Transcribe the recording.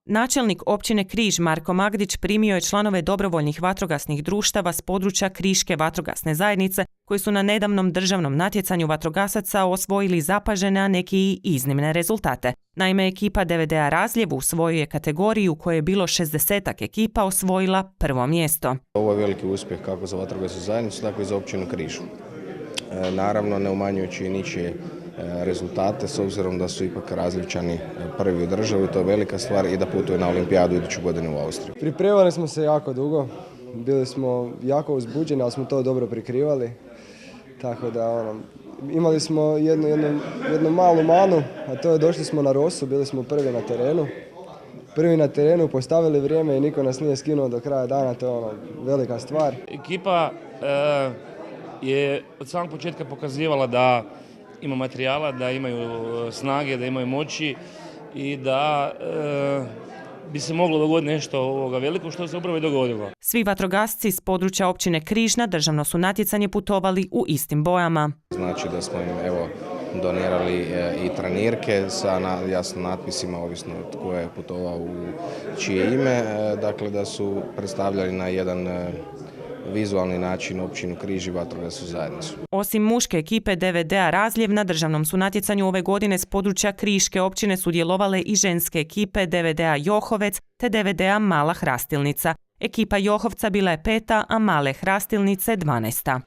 Načelnik općine Križ Marko Magdić primio je članove dobrovoljnih vatrogasnih društava s područja Kriške vatrogasne zajednice koji su na nedavnom državnom natjecanju vatrogasaca osvojili zapažene, a neki i iznimne rezultate. Naime, ekipa DVD-a Razljev u svojoj kategoriji u kojoj je bilo 60 ekipa osvojila prvo mjesto. Ovo je veliki uspjeh kako za vatrogasnu zajednicu, tako i za općinu Križ. Naravno, ne umanjujući ničije rezultate, s obzirom da su ipak Razljevčani prvi u državi, to je velika stvar, i da putuju na olimpijadu iduću godinu u Austriju. Pripremali smo se jako dugo, bili smo jako uzbuđeni, ali smo to dobro prikrivali. Tako da imali smo jednu malu manu, a to je došli smo na Rosu, bili smo prvi na terenu. Prvi na terenu, postavili vrijeme i niko nas nije skinuo do kraja dana, to je velika stvar. Ekipa je od samog početka pokazivala da ima materijala, da imaju snage, da imaju moći i da bi se moglo dogoditi nešto veliko, što se upravo i dogodilo. Svi vatrogasci s područja općine Križ na državno su natjecanje putovali u istim bojama. Znači da smo im donirali i trenirke sa jasno natpisima, ovisno tko je putovao u čije ime, dakle da su predstavljali na jedan vizualni način općinu Križ i vatrogasnu zajednicu. Osim muške ekipe DVD-a Razljev, na državnom su natjecanju ove godine s područja Kriške općine sudjelovale i ženske ekipe DVD-a Johovec te DVD-a Mala Hrastilnica. Ekipa Johovca bila je 5., a Male Hrastilnice 12.